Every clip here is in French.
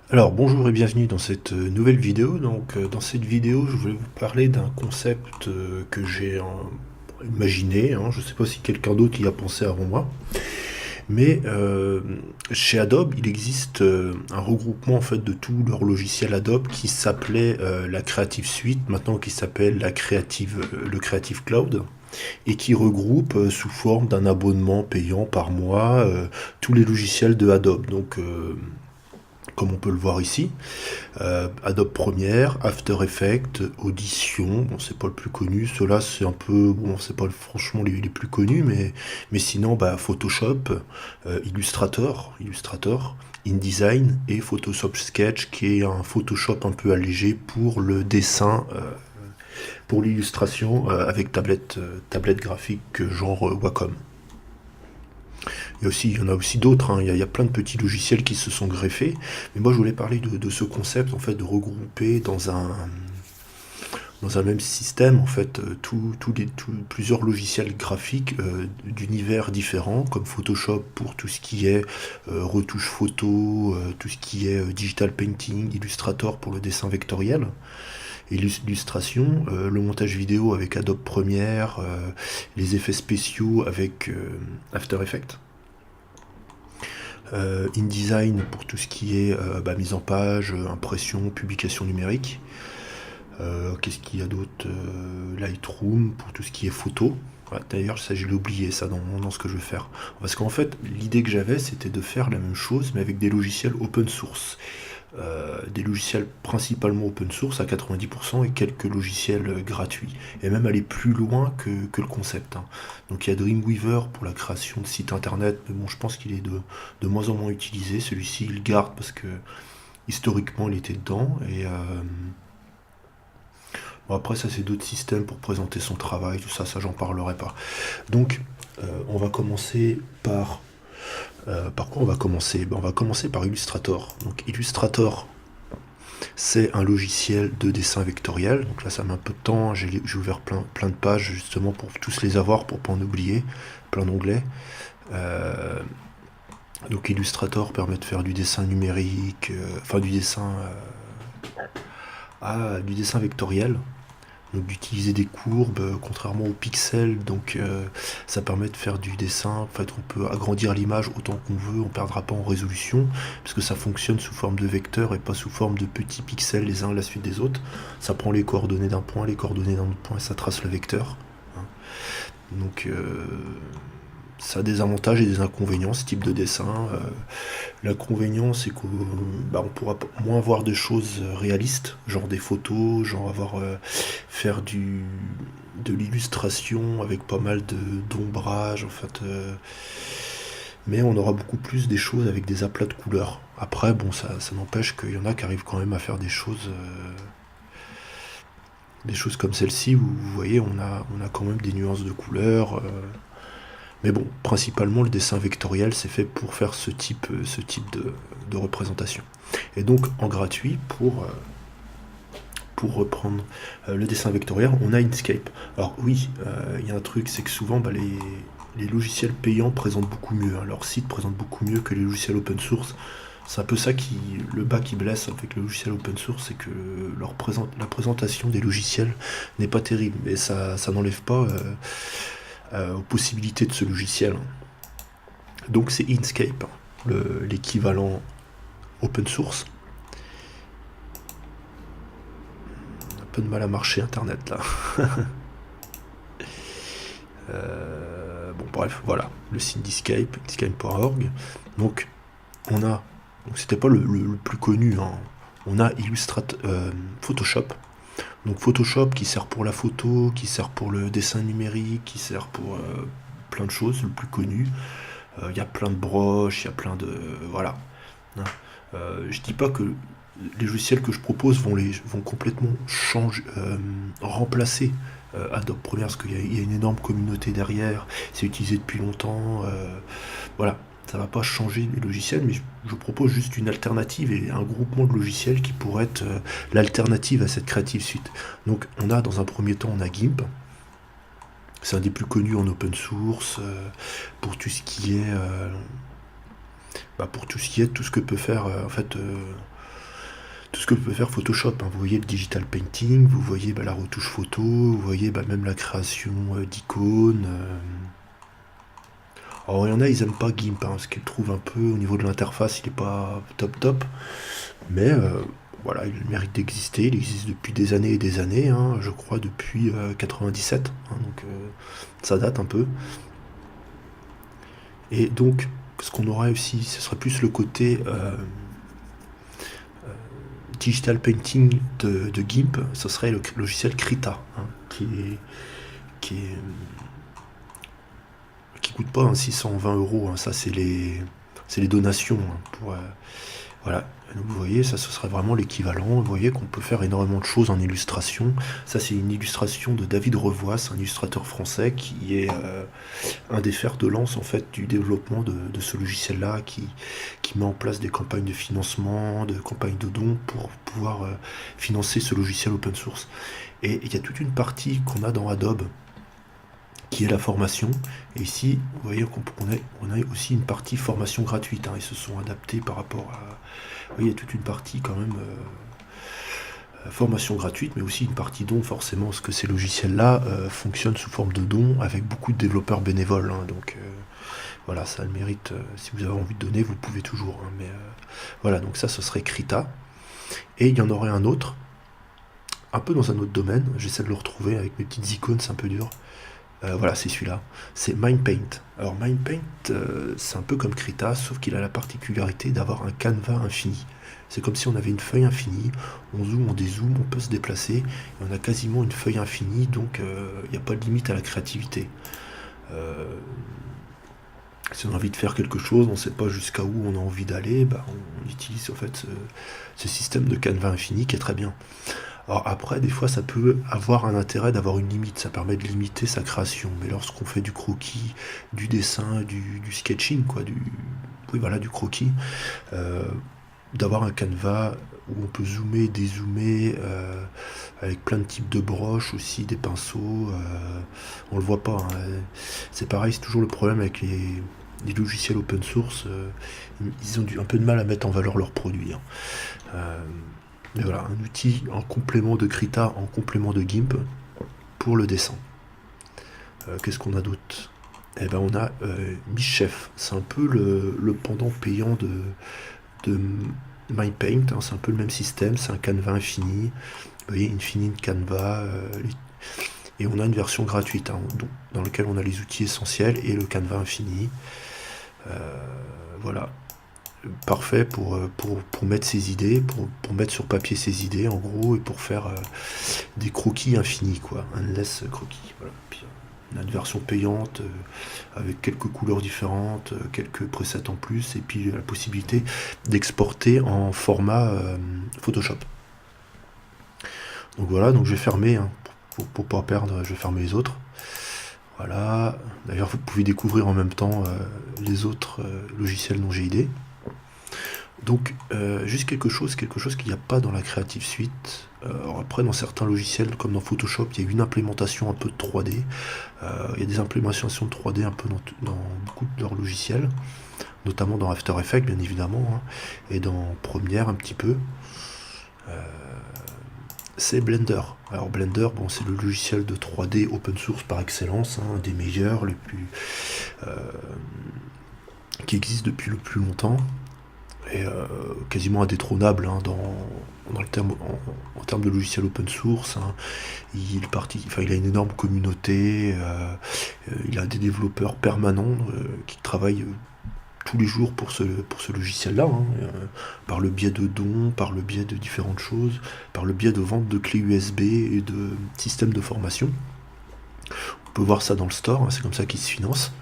Alors bonjour et bienvenue dans cette nouvelle vidéo. Dans cette vidéo, je voulais vous parler d'un concept que j'ai imaginé, hein. Je ne sais pas si quelqu'un d'autre y a pensé avant moi, mais chez Adobe, il existe un regroupement en fait de tous leurs logiciels Adobe qui s'appelait la Creative Suite, maintenant qui s'appelle le Creative Cloud, et qui regroupe sous forme d'un abonnement payant par mois tous les logiciels de Adobe. Comme on peut le voir ici, Adobe Premiere, After Effects, Audition, bon c'est pas le plus connu, ceux-là c'est un peu, bon c'est pas franchement les plus connus, mais sinon bah, Photoshop, Illustrator, InDesign et Photoshop Sketch qui est un Photoshop un peu allégé pour le dessin, pour l'illustration avec tablette graphique genre Wacom. Il y en a aussi d'autres, hein. Il y a plein de petits logiciels qui se sont greffés. Mais moi, je voulais parler de ce concept, en fait, de regrouper dans un même système, en fait, plusieurs logiciels graphiques d'univers différents, comme Photoshop pour tout ce qui est retouche photo, tout ce qui est digital painting, Illustrator pour le dessin vectoriel, et l'illustration, le montage vidéo avec Adobe Premiere, les effets spéciaux avec After Effects. InDesign pour tout ce qui est mise en page, impression, publication numérique. Qu'est-ce qu'il y a d'autre? Lightroom pour tout ce qui est photo. Ouais, d'ailleurs, ça, je l'ai oublié, ça, dans ce que je vais faire. Parce qu'en fait, l'idée que j'avais, c'était de faire la même chose, mais avec des logiciels open source. Des logiciels principalement open source à 90% et quelques logiciels gratuits. Et même aller plus loin que le concept, hein. Donc il y a Dreamweaver pour la création de sites internet, mais bon, je pense qu'il est de moins en moins utilisé. Celui-ci, il garde parce que historiquement, il était dedans. Bon, après, ça, c'est d'autres systèmes pour présenter son travail, tout ça, j'en parlerai pas. Donc, on va commencer par quoi on va commencer? On va commencer par Illustrator. Donc Illustrator, c'est un logiciel de dessin vectoriel. Donc là, ça met un peu de temps. J'ai ouvert plein de pages justement pour tous les avoir, pour pas en oublier. Plein d'onglets. Euh, donc Illustrator permet de faire du dessin numérique, enfin du dessin vectoriel. Donc d'utiliser des courbes, contrairement aux pixels, donc ça permet de faire du dessin. En fait, on peut agrandir l'image autant qu'on veut, on perdra pas en résolution, parce que ça fonctionne sous forme de vecteurs et pas sous forme de petits pixels les uns à la suite des autres. Ça prend les coordonnées d'un point, les coordonnées d'un autre point, et ça trace le vecteur, hein. Donc ça a des avantages et des inconvénients, ce type de dessin. L'inconvénient, c'est qu'on pourra moins voir de choses réalistes, genre des photos, genre faire de l'illustration avec pas mal d'ombrage, en fait. Mais on aura beaucoup plus des choses avec des aplats de couleurs. Après, bon, ça n'empêche qu'il y en a qui arrivent quand même à faire des choses comme celle-ci, où vous voyez, on a quand même des nuances de couleurs. Mais bon, principalement le dessin vectoriel, c'est fait pour faire ce type de représentation. Et donc en gratuit, pour reprendre le dessin vectoriel, on a Inkscape. Alors oui, il y a un truc, c'est que souvent les logiciels payants présentent beaucoup mieux, hein. Leur site présente beaucoup mieux que les logiciels open source. C'est un peu ça le bas qui blesse avec le logiciel open source, c'est que la présentation des logiciels n'est pas terrible. Mais ça n'enlève pas aux possibilités de ce logiciel. Donc c'est Inkscape, hein, l'équivalent open source. Un peu de mal à marcher internet là. Bon bref, voilà, le site d'Inkscape, inkscape.org. Donc on a, donc c'était pas le plus connu, hein. On a Photoshop. Donc Photoshop qui sert pour la photo, qui sert pour le dessin numérique, qui sert pour plein de choses, le plus connu. Il y a plein de broches, il y a plein de... Voilà. Hein. Je dis pas que les logiciels que je propose vont complètement remplacer Adobe Premiere, parce qu'il y a une énorme communauté derrière, c'est utilisé depuis longtemps. Voilà, ça va pas changer les logiciels, mais je propose juste une alternative et un groupement de logiciels qui pourrait être l'alternative à cette Creative Suite. Donc on a dans un premier temps, on a GIMP. C'est un des plus connus en open source pour tout ce qui est tout ce que peut faire en fait ce que peut faire Photoshop, hein. Vous voyez le digital painting, vous voyez la retouche photo, vous voyez même la création d'icônes. Alors il y en a, ils aiment pas GIMP, hein, parce qu'ils trouvent un peu au niveau de l'interface, il est pas top top. Mais voilà, il a le mérite d'exister. Il existe depuis des années et des années, hein, je crois depuis 97, hein, donc ça date un peu. Et donc, ce qu'on aurait aussi, ce serait plus le côté digital painting de GIMP, ce serait le logiciel Krita, hein, qui coûte pas, hein, 620 €, hein, ça c'est les donations, hein, voilà. Donc, vous voyez, ça ce serait vraiment l'équivalent. Vous voyez qu'on peut faire énormément de choses en illustration. Ça c'est une illustration de David Revoisse, un illustrateur français qui est un des fers de lance en fait du développement de ce logiciel-là, qui met en place des campagnes de financement, de campagnes de dons pour pouvoir financer ce logiciel open source. Et il y a toute une partie qu'on a dans Adobe qui est la formation. Et ici, vous voyez on a aussi une partie formation gratuite, hein. Ils se sont adaptés par rapport à... Vous voyez, il y a toute une partie quand même formation gratuite, mais aussi une partie don, forcément, parce que ces logiciels-là fonctionnent sous forme de dons avec beaucoup de développeurs bénévoles, hein. Donc voilà, ça a le mérite. Si vous avez envie de donner, vous pouvez toujours, hein. Mais voilà, donc ça, ce serait Krita. Et il y en aurait un autre, un peu dans un autre domaine. J'essaie de le retrouver avec mes petites icônes, c'est un peu dur. Voilà, c'est celui-là. C'est MindPaint. Alors MindPaint, c'est un peu comme Krita, sauf qu'il a la particularité d'avoir un canevas infini. C'est comme si on avait une feuille infinie. On zoome, on dézoome, on peut se déplacer. Et on a quasiment une feuille infinie, donc il n'y a pas de limite à la créativité. Si on a envie de faire quelque chose, on ne sait pas jusqu'à où on a envie d'aller, on utilise en fait ce système de canevas infini qui est très bien. Alors après, des fois, ça peut avoir un intérêt d'avoir une limite, ça permet de limiter sa création. Mais lorsqu'on fait du croquis, du dessin, du sketching, quoi, oui, voilà, du croquis, d'avoir un canevas où on peut zoomer, dézoomer, avec plein de types de broches aussi, des pinceaux, on le voit pas, hein. C'est pareil, c'est toujours le problème avec les logiciels open source, ils ont un peu de mal à mettre en valeur leurs produits, hein. Mais voilà, un outil en complément de Krita, en complément de GIMP pour le dessin. Qu'est-ce qu'on a d'autre? Eh ben on a Mischef, c'est un peu le pendant payant de MindPaint, hein, c'est un peu le même système, c'est un canevas infini. Vous voyez, Infinite Canvas, et on a une version gratuite, hein, dans laquelle on a les outils essentiels et le canevas infini. Voilà. Parfait pour mettre ses idées, pour mettre sur papier ses idées en gros, et pour faire des croquis infinis, quoi, endless croquis. Voilà. Puis, on a une version payante avec quelques couleurs différentes, quelques presets en plus, et puis la possibilité d'exporter en format Photoshop. Donc voilà, donc je vais fermer, hein, pour pas perdre, je vais fermer les autres. Voilà. D'ailleurs, vous pouvez découvrir en même temps les autres logiciels dont j'ai idée. Donc, juste quelque chose qu'il n'y a pas dans la Creative Suite. Alors après, dans certains logiciels, comme dans Photoshop, il y a une implémentation un peu de 3D. Il y a des implémentations de 3D un peu dans beaucoup de leurs logiciels, notamment dans After Effects, bien évidemment, hein, et dans Premiere un petit peu. C'est Blender. Alors Blender, bon, c'est le logiciel de 3D open source par excellence, hein, un des meilleurs, le plus qui existe depuis le plus longtemps, et quasiment indétrônable, hein, en termes de logiciel open source, hein. Il a une énorme communauté, il a des développeurs permanents qui travaillent tous les jours pour ce logiciel-là, hein, par le biais de dons, par le biais de différentes choses, par le biais de vente de clés USB et de systèmes de formation. On peut voir ça dans le store, hein, c'est comme ça qu'ils se financent.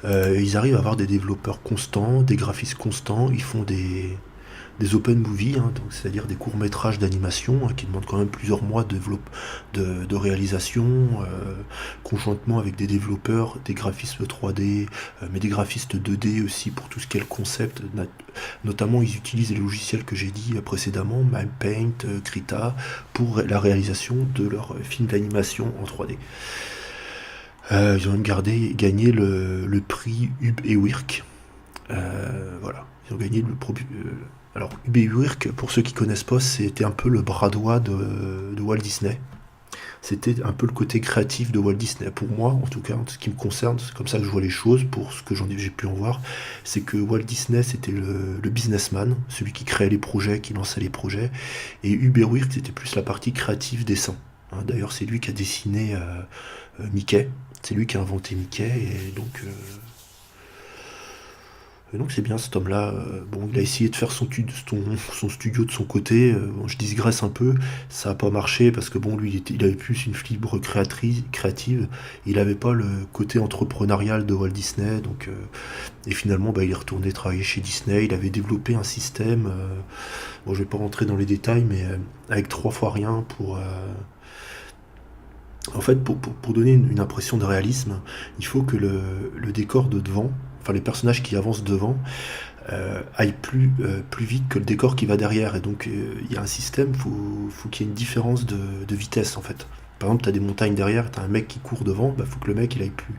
Ils arrivent à avoir des développeurs constants, des graphistes constants, ils font des open movies, hein, donc c'est-à-dire des courts-métrages d'animation, hein, qui demandent quand même plusieurs mois de réalisation, conjointement avec des développeurs, des graphistes 3D, mais des graphistes 2D aussi pour tout ce qui est le concept. Notamment, ils utilisent les logiciels que j'ai dit précédemment, MindPaint, Krita, pour la réalisation de leurs films d'animation en 3D. Ils ont même gagné le prix Hub et Wirk. Voilà. Ils ont gagné Alors Ub Iwerk, pour ceux qui connaissent pas, c'était un peu le bras droit de Walt Disney. C'était un peu le côté créatif de Walt Disney. Pour moi, en tout cas, en ce qui me concerne, c'est comme ça que je vois les choses, pour ce que j'ai pu en voir, c'est que Walt Disney, c'était le businessman, celui qui créait les projets, qui lançait les projets, et Ub Iwerk, c'était plus la partie créative dessin. Hein, d'ailleurs, c'est lui qui a dessiné Mickey, c'est lui qui a inventé Mickey, et donc c'est bien cet homme-là. Bon, il a essayé de faire son studio de son côté. Bon, je digresse un peu, ça n'a pas marché parce que bon, lui, il avait plus une fibre créative. Il n'avait pas le côté entrepreneurial de Walt Disney. Et finalement, bah, il est retourné travailler chez Disney. Il avait développé un système. Bon, je vais pas rentrer dans les détails, mais avec 3 fois rien en fait, pour donner une impression de réalisme, il faut que le décor de devant, enfin les personnages qui avancent devant, aillent plus vite que le décor qui va derrière. Et donc, il y a un système, faut qu'il y ait une différence de vitesse, en fait. Par exemple, tu as des montagnes derrière, tu as un mec qui court devant, bah, faut que le mec il aille plus.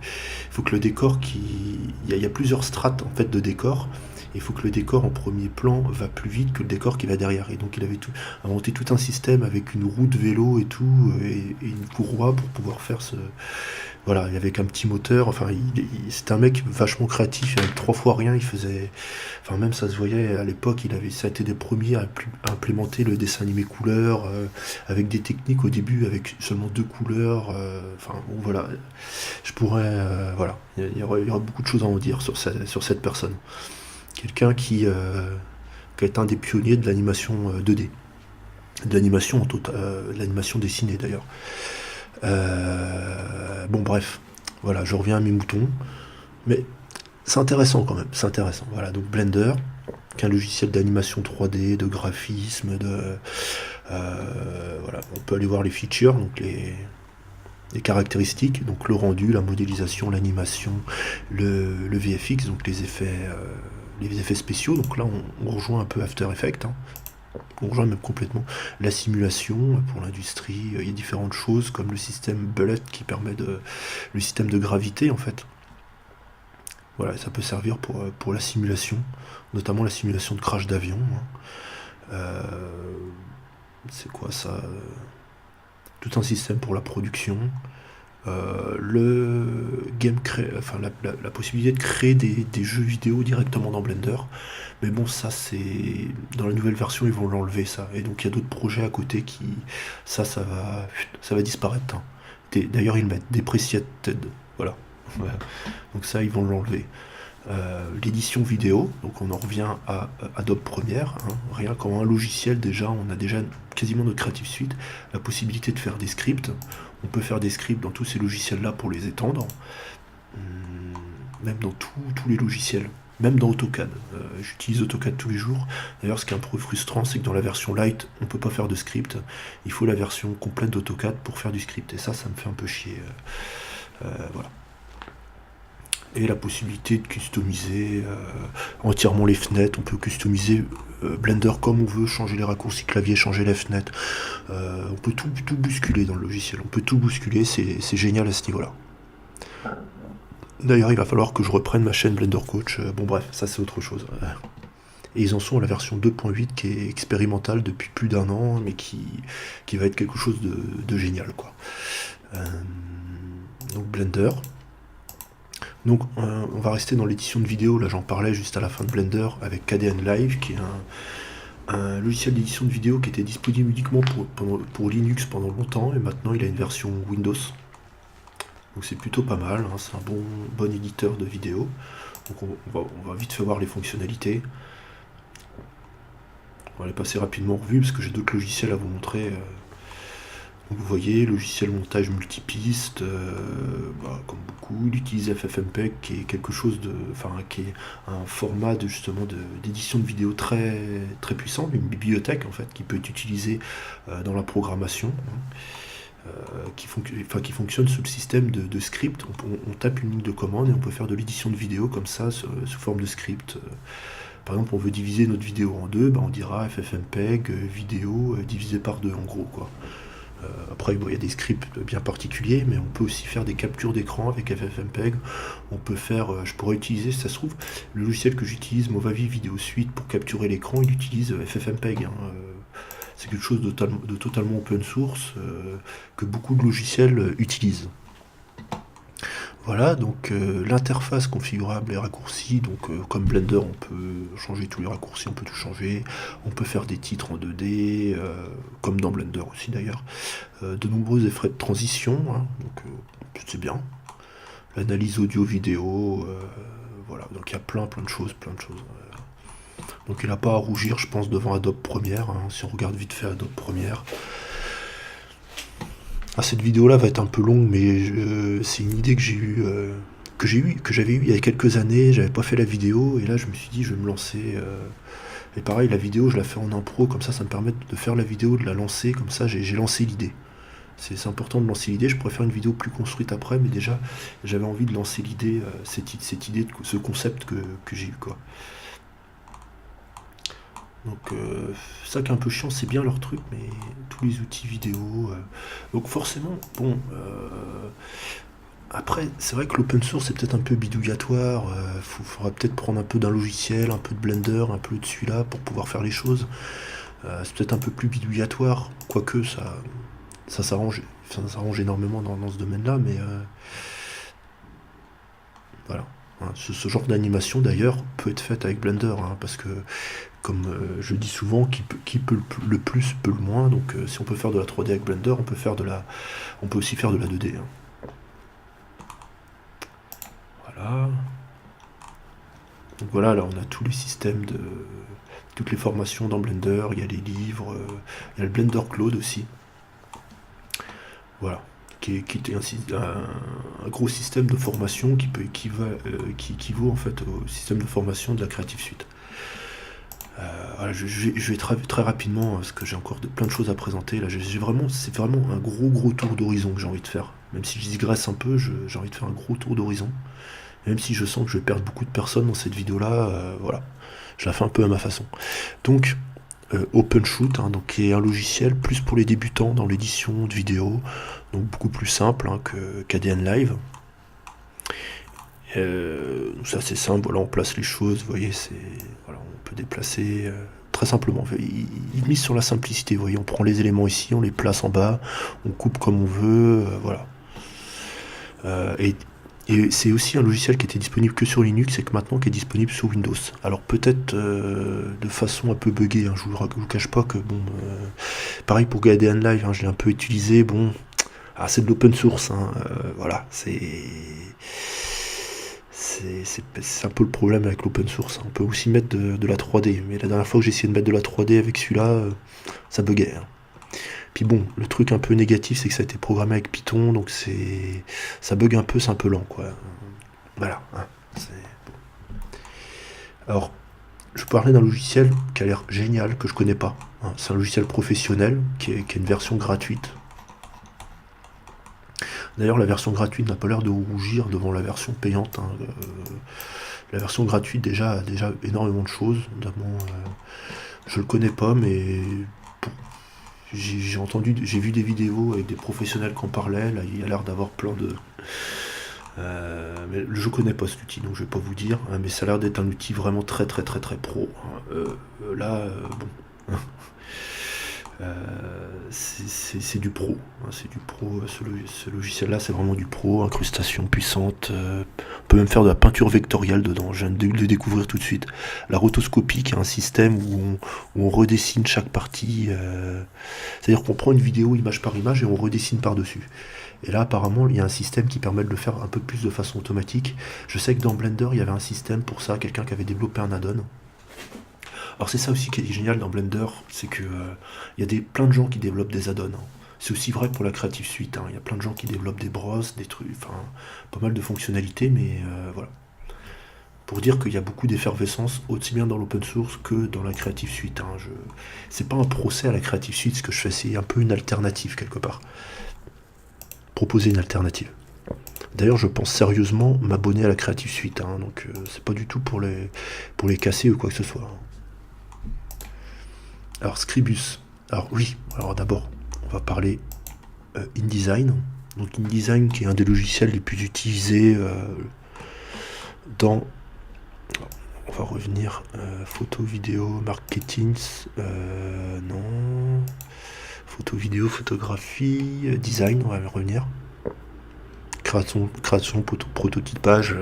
Faut que le décor il y a plusieurs strates en fait de décor. Il faut que le décor en premier plan va plus vite que le décor qui va derrière. Et donc il avait inventé tout un système avec une roue de vélo et tout, et une courroie pour pouvoir faire ce. Voilà, et avec un petit moteur, enfin, c'était un mec vachement créatif, avec 3 fois rien, il faisait. Enfin, même ça se voyait à l'époque, ça a été des premiers à implémenter le dessin animé couleur, avec des techniques au début, avec seulement 2 couleurs. Enfin, bon, voilà. Je pourrais. Voilà. Il y aura beaucoup de choses à en dire sur cette personne. Quelqu'un qui a été un des pionniers de l'animation 2D. De l'animation de l'animation dessinée d'ailleurs. Bon, bref. Voilà, je reviens à mes moutons. Mais c'est intéressant quand même. C'est intéressant. Voilà, donc Blender, qui est un logiciel d'animation 3D, de graphisme, voilà, on peut aller voir les features, donc les caractéristiques, donc le rendu, la modélisation, l'animation, le VFX, donc les effets spéciaux. Donc là, on rejoint un peu After Effects, hein. On rejoint même complètement la simulation pour l'industrie. Il y a différentes choses comme le système Bullet qui permet le système de gravité en fait. Voilà, ça peut servir pour la simulation, notamment la simulation de crash d'avion, hein. C'est quoi ça? Tout un système pour la production. Enfin la possibilité de créer des jeux vidéo directement dans Blender. Mais bon, ça c'est. Dans la nouvelle version, ils vont l'enlever ça. Et donc il y a d'autres projets à côté qui. Ça va disparaître, hein. D'ailleurs, ils mettent depreciated. Voilà. Ouais. Donc ça, ils vont l'enlever. L'édition vidéo, donc on en revient à Adobe Premiere, hein. Rien qu'en un logiciel déjà, on a déjà quasiment notre Creative Suite, la possibilité de faire des scripts. On peut faire des scripts dans tous ces logiciels-là pour les étendre, même dans tous les logiciels, même dans AutoCAD. J'utilise AutoCAD tous les jours. D'ailleurs, ce qui est un peu frustrant, c'est que dans la version light, on peut pas faire de script. Il faut la version complète d'AutoCAD pour faire du script. Et ça me fait un peu chier. Voilà. Et la possibilité de customiser entièrement les fenêtres. On peut customiser Blender comme on veut, changer les raccourcis clavier, changer les fenêtres. On peut tout bousculer dans le logiciel. On peut tout bousculer, c'est génial à ce niveau-là. D'ailleurs, il va falloir que je reprenne ma chaîne Blender Coach. Bon bref, ça c'est autre chose. Et ils en sont à la version 2.8 qui est expérimentale depuis plus d'1 an, mais qui va être quelque chose de génial, quoi. Donc Blender. Donc on va rester dans l'édition de vidéo, là j'en parlais juste à la fin de Blender avec KDN Live, qui est un logiciel d'édition de vidéo qui était disponible uniquement pour Linux pendant longtemps, et maintenant il a une version Windows. Donc c'est plutôt pas mal, hein, c'est un bon éditeur de vidéo. Donc on va vite faire voir les fonctionnalités. On va les passer rapidement en revue parce que j'ai d'autres logiciels à vous montrer. Vous voyez, logiciel montage multipiste, comme beaucoup, il utilise FFmpeg qui est quelque chose qui est un format d'édition de vidéo très, très puissant, une bibliothèque en fait, qui peut être utilisée dans la programmation, qui fonctionne sous le système de script. On tape une ligne de commande et on peut faire de l'édition de vidéo comme ça, sous forme de script. Par exemple, on veut diviser notre vidéo en deux, on dira FFmpeg vidéo divisé par 2 en gros, quoi. Après, bon, il y a des scripts bien particuliers, mais on peut aussi faire des captures d'écran avec FFmpeg. On peut faire, je pourrais utiliser, si ça se trouve, le logiciel que j'utilise, Movavi Video Suite, pour capturer l'écran, il utilise FFmpeg, hein. C'est quelque chose de totalement open source que beaucoup de logiciels utilisent. Voilà, donc l'interface configurable et raccourcie, donc comme Blender, on peut changer tous les raccourcis, on peut tout changer, on peut faire des titres en 2D, comme dans Blender aussi d'ailleurs, de nombreux effets de transition, hein, donc c'est bien, l'analyse audio-vidéo, voilà, donc il y a plein de choses, Donc il n'a pas à rougir, je pense, devant Adobe Premiere, hein, si on regarde vite fait Adobe Premiere. Ah, cette vidéo là va être un peu longue, mais c'est une idée que j'avais eue il y a quelques années. J'avais pas fait la vidéo et là je me suis dit je vais me lancer. Et pareil, la vidéo je la fais en impro, comme ça me permet de faire la vidéo, de la lancer, comme ça j'ai lancé l'idée. C'est important de lancer l'idée. Je pourrais faire une vidéo plus construite après, mais déjà j'avais envie de lancer l'idée, cette idée, ce concept que j'ai eu, quoi. Donc ça qui est un peu chiant, c'est bien leur truc, mais tous les outils vidéo. Donc forcément, bon, après, c'est vrai que l'open source c'est peut-être un peu bidouillatoire. Faudra peut-être prendre un peu d'un logiciel, un peu de Blender, un peu de celui-là pour pouvoir faire les choses. C'est peut-être un peu plus bidouillatoire, quoique ça s'arrange énormément dans ce domaine-là, mais voilà. Hein, ce genre d'animation d'ailleurs peut être faite avec Blender, hein, parce que comme je dis souvent, qui peut le plus peut le moins. Donc si on peut faire de la 3D avec Blender, on peut aussi faire de la 2D, hein. Voilà. Donc voilà, là on a tous les systèmes toutes les formations dans Blender. Il y a les livres, il y a le Blender Cloud aussi. Voilà. Qui est un gros système de formation qui équivaut en fait au système de formation de la Creative Suite. Voilà, je vais très rapidement, parce que j'ai encore plein de choses à présenter. Là, c'est vraiment un gros tour d'horizon que j'ai envie de faire. Même si je digresse un peu, j'ai envie de faire un gros tour d'horizon. Même si je sens que je vais perdre beaucoup de personnes dans cette vidéo-là, voilà. Je la fais un peu à ma façon. Donc, OpenShoot, hein, donc, qui est un logiciel plus pour les débutants dans l'édition de vidéos, donc beaucoup plus simple, hein, que KDN Live. Ça c'est simple, voilà, on place les choses, vous voyez, voilà, on peut déplacer très simplement. Il mise sur la simplicité, vous voyez, on prend les éléments ici, on les place en bas, on coupe comme on veut, voilà. Et c'est aussi un logiciel qui était disponible que sur Linux et que maintenant qui est disponible sur Windows. Alors peut-être de façon un peu buggée, hein, je vous cache pas que bon, pareil pour KDN Live, hein, je l'ai un peu utilisé, bon, c'est de l'open source, hein, voilà, c'est un peu le problème avec l'open source. On peut aussi mettre de la 3D, mais la dernière fois que j'ai essayé de mettre de la 3D avec celui-là, ça buguait, hein. Puis bon, le truc un peu négatif, c'est que ça a été programmé avec Python, donc ça bug un peu, c'est un peu lent, quoi. Voilà, hein, bon. Alors, je peux parler d'un logiciel qui a l'air génial, que je connais pas, hein. C'est un logiciel professionnel qui est une version gratuite. D'ailleurs, la version gratuite n'a pas l'air de rougir devant la version payante, hein. La version gratuite a déjà énormément de choses. Notamment, je le connais pas, mais j'ai vu des vidéos avec des professionnels qui en parlaient. Là, il y a l'air d'avoir plein de. Mais je connais pas cet outil, donc je vais pas vous dire. Hein, mais ça a l'air d'être un outil vraiment très pro, hein. Là, bon. C'est du pro, hein, c'est du pro. Ce logiciel là c'est vraiment du pro, incrustation puissante, on peut même faire de la peinture vectorielle dedans. Je viens de le découvrir tout de suite. La rotoscopie, qui est un système où on redessine chaque partie, c'est à dire qu'on prend une vidéo image par image et on redessine par dessus. Et là apparemment il y a un système qui permet de le faire un peu plus de façon automatique. Je sais que dans Blender il y avait un système pour ça, quelqu'un qui avait développé un add-on. Alors c'est ça aussi qui est génial dans Blender, c'est que il y a plein de gens qui développent des add-ons, hein. C'est aussi vrai pour la Creative Suite, hein. Il y a plein de gens qui développent des brosses, des trucs, enfin pas mal de fonctionnalités, mais voilà. Pour dire qu'il y a beaucoup d'effervescence aussi bien dans l'open source que dans la Creative Suite, hein. C'est pas un procès à la Creative Suite, ce que je fais, c'est un peu une alternative quelque part. Proposer une alternative. D'ailleurs, je pense sérieusement m'abonner à la Creative Suite, hein. Donc c'est pas du tout pour les casser ou quoi que ce soit, hein. Alors Scribus, alors oui, alors d'abord on va parler InDesign. Donc InDesign qui est un des logiciels les plus utilisés dans... On va revenir, photo, vidéo, marketing, non, photo, vidéo, photographie, design, on va revenir. Création prototypage,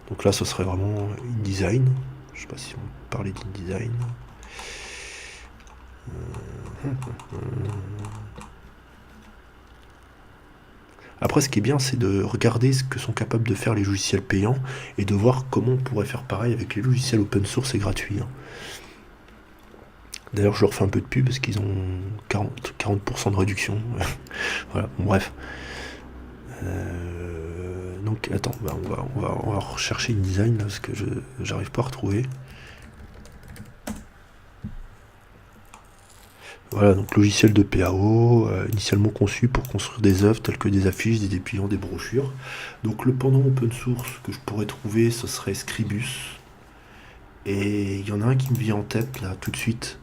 donc là ce serait vraiment InDesign. Je sais pas si on parlait d'InDesign. Après, ce qui est bien, c'est de regarder ce que sont capables de faire les logiciels payants et de voir comment on pourrait faire pareil avec les logiciels open source et gratuits. D'ailleurs, je leur fais un peu de pub parce qu'ils ont 40% de réduction. Voilà, bon, bref. Donc, attends, on va rechercher InDesign là, parce que j'arrive pas à retrouver. Voilà, donc logiciel de PAO, initialement conçu pour construire des œuvres telles que des affiches, des dépliants, des brochures. Donc le pendant open source que je pourrais trouver, ce serait Scribus. Et il y en a un qui me vient en tête là tout de suite,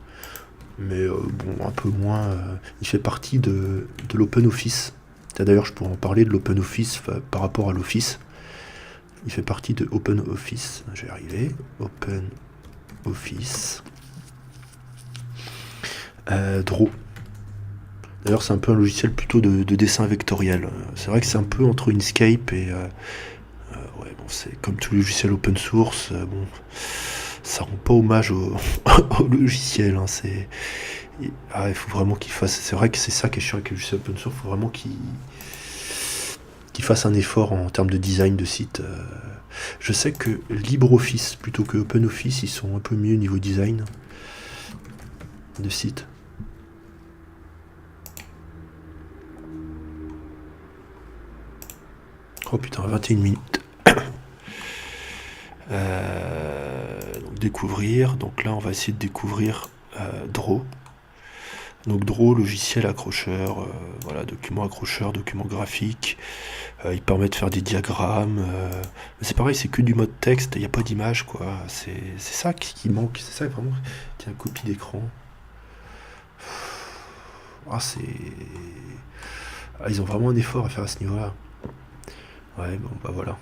mais bon, un peu moins. Il fait partie de l'Open Office. D'ailleurs, je pourrais en parler de l'Open Office par rapport à l'Office. Il fait partie de Open Office. Je vais y arriver. Open Office. Draw. D'ailleurs, c'est un peu un logiciel plutôt de dessin vectoriel. C'est vrai que c'est un peu entre Inkscape et... ouais, bon, c'est comme tous les logiciels open source. Bon, ça rend pas hommage au, au logiciel. Hein, il faut vraiment qu'il fasse... C'est vrai que c'est ça qui est chiant avec les logiciels open source. Il faut vraiment qu'il fasse un effort en termes de design de site. Je sais que LibreOffice, plutôt que OpenOffice, ils sont un peu mieux au niveau design de site. Oh putain, 21 minutes. Donc, découvrir. Donc là, on va essayer de découvrir Draw. Donc Draw, logiciel accrocheur, voilà, document accrocheur, document graphique. Il permet de faire des diagrammes. C'est pareil, c'est que du mode texte, il n'y a pas d'image, quoi. C'est ça qui manque, c'est ça vraiment. Tiens, copie d'écran. Ah, ils ont vraiment un effort à faire à ce niveau-là. Ouais, bon, bah voilà.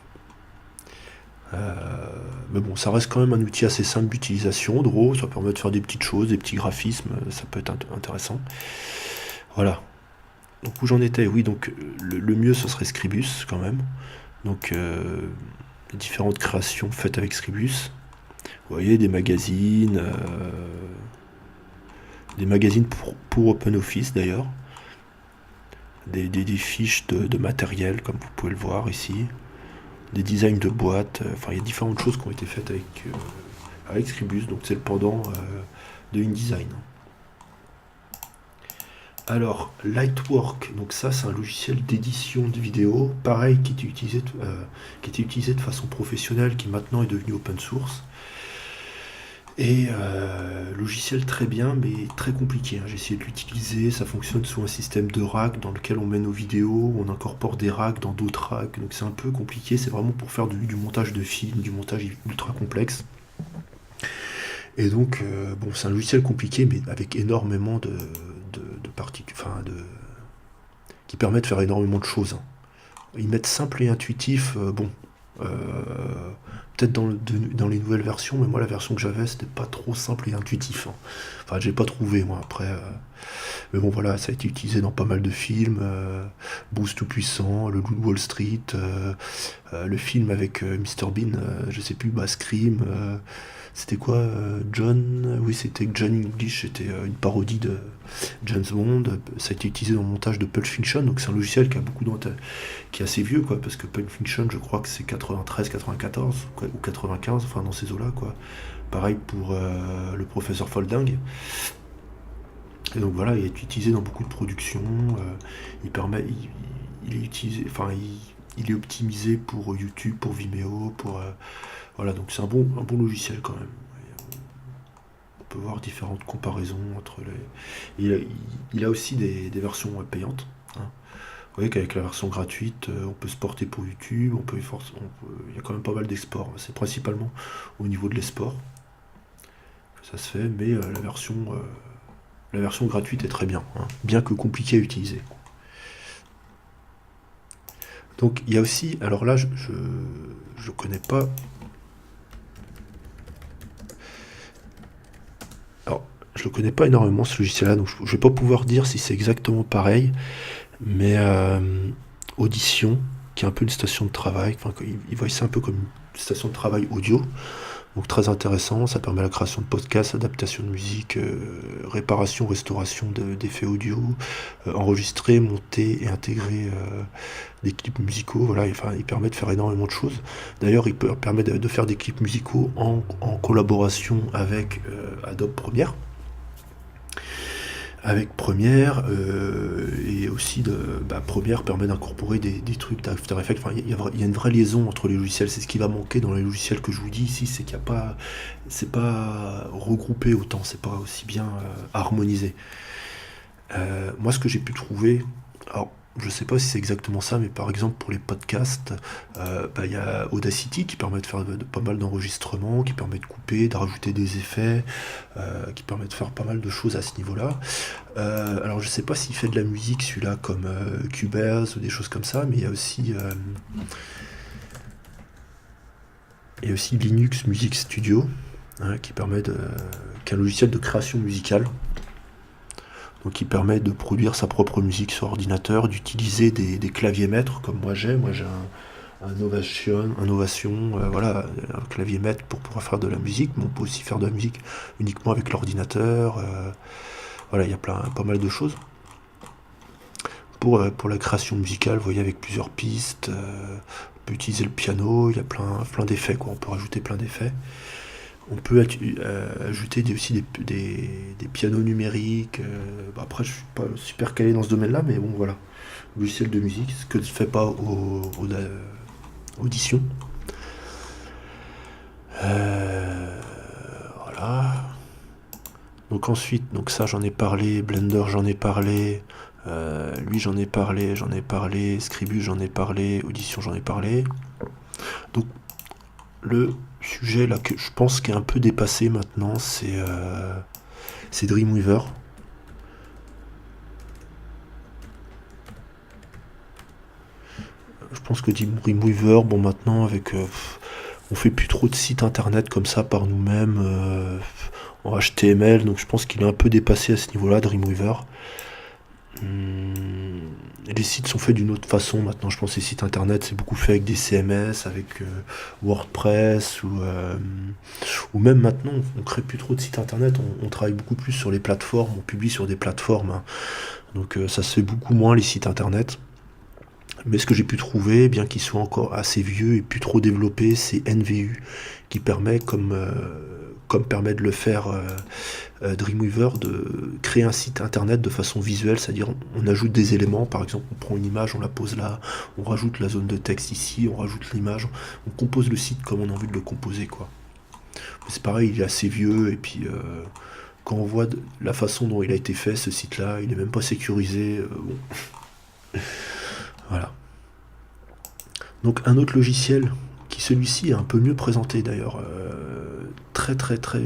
Mais bon, ça reste quand même un outil assez simple d'utilisation. Draw, ça permet de faire des petites choses, des petits graphismes, ça peut être intéressant. Voilà. Donc où j'en étais, oui, donc le mieux ce serait Scribus quand même. Donc les différentes créations faites avec Scribus. Vous voyez, des magazines pour OpenOffice d'ailleurs. Des fiches de matériel, comme vous pouvez le voir ici. Des designs de boîtes. Enfin, il y a différentes choses qui ont été faites avec Scribus. Donc c'est le pendant de InDesign. Alors, Lightwork, donc ça c'est un logiciel d'édition de vidéos, pareil, qui était utilisé de façon professionnelle, qui maintenant est devenu open source. Et logiciel très bien, mais très compliqué. Hein. J'ai essayé de l'utiliser, ça fonctionne sous un système de rack dans lequel on met nos vidéos, on incorpore des racks dans d'autres racks, donc c'est un peu compliqué, c'est vraiment pour faire du montage de films, du montage ultra complexe. Et donc, bon, c'est un logiciel compliqué, mais avec énormément de particules, qui permet de faire énormément de choses. Hein. Ils mettent simple et intuitif, bon, peut-être dans les nouvelles versions, mais moi la version que j'avais c'était pas trop simple et intuitif. Hein. Enfin, j'ai pas trouvé moi après. Mais bon voilà, ça a été utilisé dans pas mal de films. Boost tout puissant, Le Loup de Wall Street, le film avec Mr Bean, je sais plus, Scream. C'était quoi John? Oui, c'était John English, c'était une parodie de James Bond. Ça a été utilisé dans le montage de Pulp Fiction, donc c'est un logiciel qui a qui est assez vieux, quoi, parce que Pulp Fiction, je crois que c'est 93, 94 ou 95, enfin dans ces eaux-là, quoi. Pareil pour le professeur Folding. Et donc voilà, il est utilisé dans beaucoup de productions. Il est utilisé, enfin, il est optimisé pour YouTube, pour Vimeo, pour voilà, donc c'est un bon logiciel quand même. On peut voir différentes comparaisons entre les. Il a aussi des versions payantes. Hein. Vous voyez qu'avec la version gratuite, on peut se porter pour YouTube, il y a quand même pas mal d'exports. C'est principalement au niveau de l'export que ça se fait, mais la version gratuite est très bien, hein, bien que compliquée à utiliser. Donc il y a aussi, alors là je connais pas, alors je le connais pas énormément ce logiciel-là, donc je vais pas pouvoir dire si c'est exactement pareil, mais Audition, qui est un peu une station de travail, enfin il voit ça un peu comme une station de travail audio, donc très intéressant, ça permet la création de podcasts, adaptation de musique, réparation, restauration d'effets audio, enregistrer, monter et intégrer des clips musicaux, voilà, enfin, il permet de faire énormément de choses. D'ailleurs, permet de faire des clips musicaux en collaboration avec Adobe Premiere. Avec Premiere, et aussi Premiere permet d'incorporer des trucs d'After Effects. Enfin, il y a une vraie liaison entre les logiciels. C'est ce qui va manquer dans les logiciels que je vous dis ici, c'est qu'il y a pas, c'est pas regroupé autant, c'est pas aussi bien harmonisé. Moi, ce que j'ai pu trouver, alors je sais pas si c'est exactement ça, mais par exemple pour les podcasts, il y a Audacity qui permet de faire pas mal d'enregistrements, qui permet de couper, de rajouter des effets, qui permet de faire pas mal de choses à ce niveau-là. Alors je sais pas s'il fait de la musique celui-là comme Cubase ou des choses comme ça, mais il y a aussi Linux Music Studio, hein, qui est un logiciel de création musicale. Donc il permet de produire sa propre musique sur ordinateur, d'utiliser des claviers maîtres comme moi j'ai. Moi j'ai un Novation, voilà, un clavier maître pour pouvoir faire de la musique, mais on peut aussi faire de la musique uniquement avec l'ordinateur. Voilà, il y a pas mal de choses. Pour la création musicale, vous voyez, avec plusieurs pistes, on peut utiliser le piano, il y a plein d'effets, quoi. On peut rajouter plein d'effets. On peut ajouter aussi des pianos numériques. Après, je suis pas super calé dans ce domaine-là, mais bon, voilà. Logiciel de musique, ce que ne fait pas Audition. Voilà. Donc ensuite, donc ça j'en ai parlé, Blender j'en ai parlé, lui j'en ai parlé, Scribus j'en ai parlé, Audition j'en ai parlé. Donc le sujet là que je pense qui est un peu dépassé maintenant, c'est Dreamweaver. Je pense que Dreamweaver, bon maintenant avec on fait plus trop de sites internet comme ça par nous-mêmes en HTML, donc je pense qu'il est un peu dépassé à ce niveau-là, Dreamweaver. Les sites sont faits d'une autre façon maintenant. Je pense que les sites internet c'est beaucoup fait avec des CMS, avec WordPress ou même maintenant on crée plus trop de sites internet. On travaille beaucoup plus sur les plateformes, on publie sur des plateformes, hein. Donc ça se fait beaucoup moins les sites internet. Mais ce que j'ai pu trouver, bien qu'il soit encore assez vieux et plus trop développé, c'est NVU qui permet, comme permet de le faire Dreamweaver, de créer un site internet de façon visuelle, c'est-à-dire on ajoute des éléments, par exemple on prend une image, on la pose là, on rajoute la zone de texte ici, on rajoute l'image, on compose le site comme on a envie de le composer, quoi. C'est pareil, il est assez vieux, et puis quand on voit la façon dont il a été fait, ce site-là, il n'est même pas sécurisé. Bon. Voilà. Donc un autre logiciel qui celui-ci est un peu mieux présenté d'ailleurs, très très très,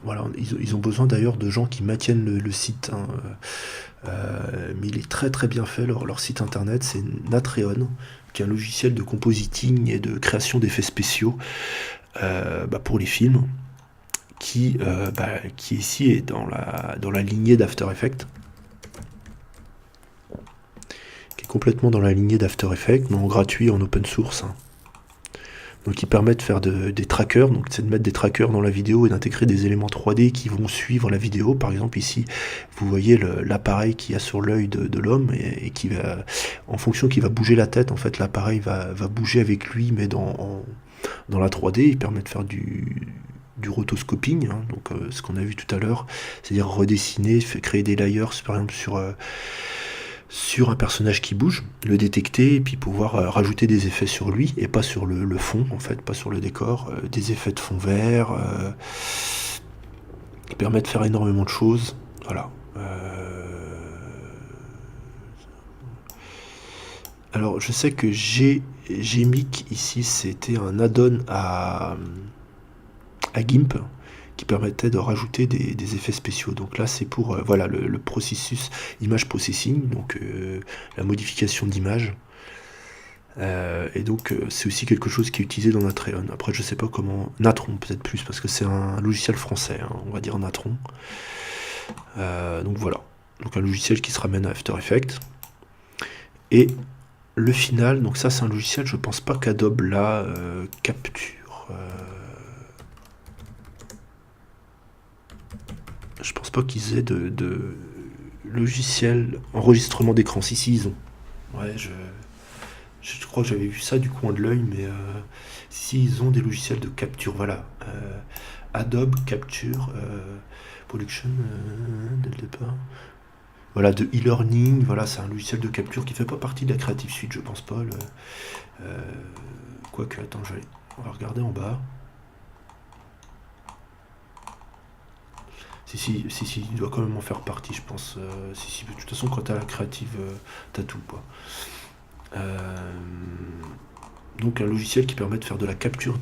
voilà, ils ont besoin d'ailleurs de gens qui maintiennent le site, hein, mais il est très très bien fait leur site internet, c'est Natreon, qui est un logiciel de compositing et de création d'effets spéciaux pour les films, qui ici est dans la lignée d'After Effects. Complètement dans la lignée d'After Effects, mais en gratuit, en open source, hein. Donc il permet de faire des trackers, donc c'est de mettre des trackers dans la vidéo et d'intégrer des éléments 3D qui vont suivre la vidéo. Par exemple ici, vous voyez l'appareil qu'il y a sur l'œil de l'homme et qui va, en fonction qui va bouger la tête, en fait l'appareil va bouger avec lui, mais dans la 3D, il permet de faire du rotoscoping, hein, donc ce qu'on a vu tout à l'heure, c'est-à-dire redessiner, créer des layers, par exemple sur un personnage qui bouge, le détecter et puis pouvoir rajouter des effets sur lui et pas sur le fond, en fait, pas sur le décor, des effets de fond vert qui permettent de faire énormément de choses. Voilà. Alors je sais que Gmic ici c'était un add-on à GIMP qui permettait de rajouter des effets spéciaux. Donc là c'est pour voilà le processus image processing, donc la modification d'image. Et donc c'est aussi quelque chose qui est utilisé dans Natreon. Après je sais pas comment... Natron peut-être plus, parce que c'est un logiciel français, hein, on va dire Natron. Donc voilà, donc un logiciel qui se ramène à After Effects. Et le final, donc ça c'est un logiciel, je pense pas qu'Adobe là capture. Je pense pas qu'ils aient de logiciel enregistrement d'écran. Si ils ont. Ouais, je crois que j'avais vu ça du coin de l'œil, mais si ils ont des logiciels de capture, voilà. Adobe Capture Production dès le départ. Voilà, de e-learning, voilà, c'est un logiciel de capture qui fait pas partie de la Creative Suite, je pense pas. Quoique, attends, on va regarder en bas. Si, il doit quand même en faire partie, je pense. Si, de toute façon, quand t'as la créative, t'as tout, quoi. Donc un logiciel qui permet de faire de la capture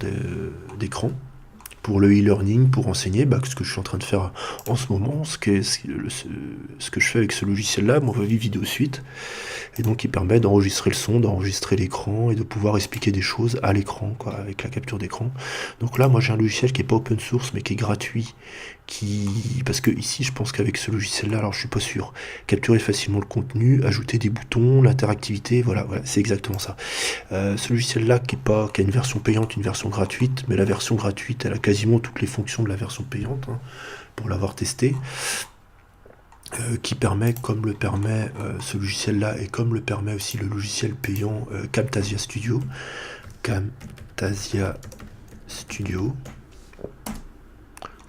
d'écran pour le e-learning, pour enseigner, ce que je suis en train de faire en ce moment, ce que je fais avec ce logiciel-là, Movavi Video Suite, et donc il permet d'enregistrer le son, d'enregistrer l'écran, et de pouvoir expliquer des choses à l'écran, quoi, avec la capture d'écran. Donc là, moi j'ai un logiciel qui est pas open source, mais qui est gratuit, parce que ici, je pense qu'avec ce logiciel-là, alors je suis pas sûr, capturer facilement le contenu, ajouter des boutons, l'interactivité, voilà, c'est exactement ça. Ce logiciel-là qui a une version payante, une version gratuite, mais la version gratuite, elle a quasiment toutes les fonctions de la version payante, hein, pour l'avoir testé, qui permet, comme le permet ce logiciel-là, et comme le permet aussi le logiciel payant Camtasia Studio,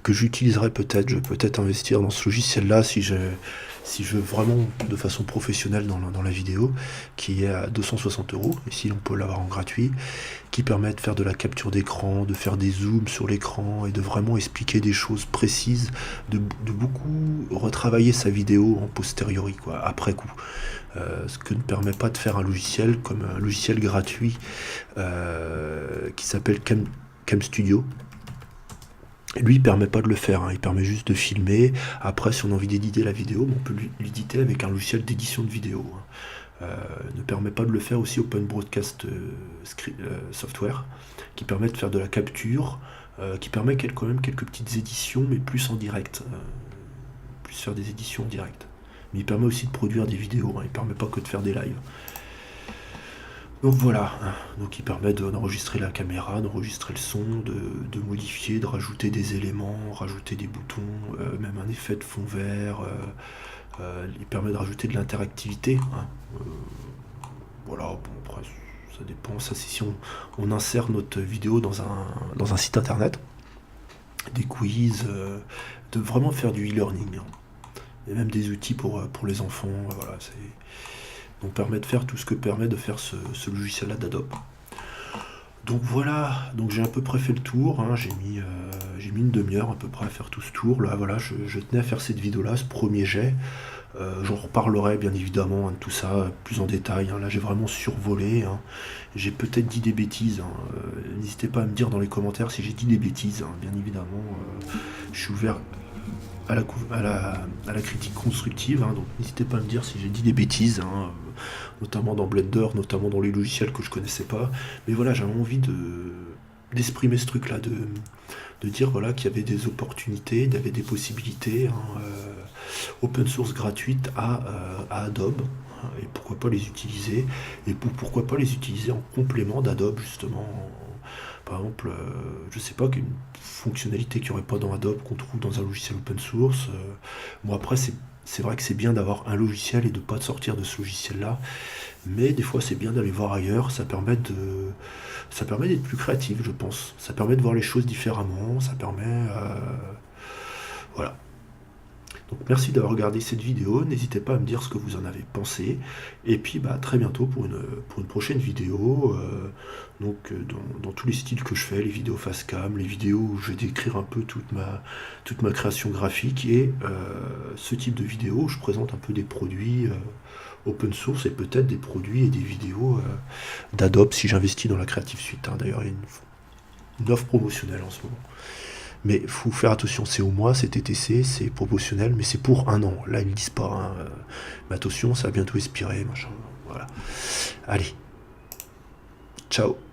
que j'utiliserai peut-être. Je vais peut-être investir dans ce logiciel-là si je veux vraiment de façon professionnelle dans la vidéo, qui est à 260 €, ici on peut l'avoir en gratuit, qui permet de faire de la capture d'écran, de faire des zooms sur l'écran et de vraiment expliquer des choses précises, de beaucoup retravailler sa vidéo en posteriori, quoi, après coup. Ce que ne permet pas de faire un logiciel comme un logiciel gratuit qui s'appelle Cam Studio. Lui, il permet pas de le faire, hein. Il permet juste de filmer. Après, si on a envie d'éditer la vidéo, on peut l'éditer avec un logiciel d'édition de vidéo, hein. Ne permet pas de le faire aussi Open Broadcast Software, qui permet de faire de la capture, qui permet quand même quelques petites éditions, mais plus en direct. Plus faire des éditions en direct. Mais il permet aussi de produire des vidéos, hein. Il permet pas que de faire des lives. Donc voilà, donc il permet d'enregistrer la caméra, d'enregistrer le son, de modifier, de rajouter des éléments, rajouter des boutons, même un effet de fond vert, il permet de rajouter de l'interactivité, hein. Voilà, bon, après ça dépend, ça c'est si on insère notre vidéo dans un site internet, des quiz, de vraiment faire du e-learning, hein. Et même des outils pour les enfants, voilà, donc permet de faire tout ce que permet de faire ce logiciel-là d'Adobe. Donc voilà, donc j'ai à peu près fait le tour, hein. J'ai mis une demi-heure à peu près à faire tout ce tour. Là, voilà, je tenais à faire cette vidéo-là, ce premier jet. J'en reparlerai bien évidemment, hein, de tout ça plus en détail, hein. Là j'ai vraiment survolé, hein. J'ai peut-être dit des bêtises, hein. N'hésitez pas à me dire dans les commentaires si j'ai dit des bêtises, hein. Bien évidemment, je suis ouvert à la critique constructive, hein. Donc n'hésitez pas à me dire si j'ai dit des bêtises, hein, notamment dans Blender, notamment dans les logiciels que je connaissais pas. Mais voilà, j'avais envie d'exprimer ce truc-là, de dire voilà qu'il y avait des opportunités, il y avait des possibilités, hein, open source gratuites à Adobe, hein, et pourquoi pas les utiliser, et pourquoi pas les utiliser en complément d'Adobe, justement. Par exemple, je sais pas, qu'une fonctionnalité qu'il n'y aurait pas dans Adobe, qu'on trouve dans un logiciel open source. Bon, après, c'est vrai que c'est bien d'avoir un logiciel et de ne pas sortir de ce logiciel-là, mais des fois c'est bien d'aller voir ailleurs, ça permet d'être plus créatif, je pense. Ça permet de voir les choses différemment, ça permet... voilà. Donc merci d'avoir regardé cette vidéo, n'hésitez pas à me dire ce que vous en avez pensé, et puis à très bientôt pour une prochaine vidéo, dans tous les styles que je fais, les vidéos face cam, les vidéos où je vais décrire un peu toute ma création graphique, et ce type de vidéo où je présente un peu des produits open source, et peut-être des produits et des vidéos d'Adobe si j'investis dans la Creative Suite, hein. D'ailleurs il y a une offre promotionnelle en ce moment. Mais il faut faire attention, c'est au mois, c'est TTC, c'est promotionnel, mais c'est pour 1 an. Là, ils ne disent pas, hein. Mais attention, ça va bientôt expirer, machin. Voilà. Allez. Ciao.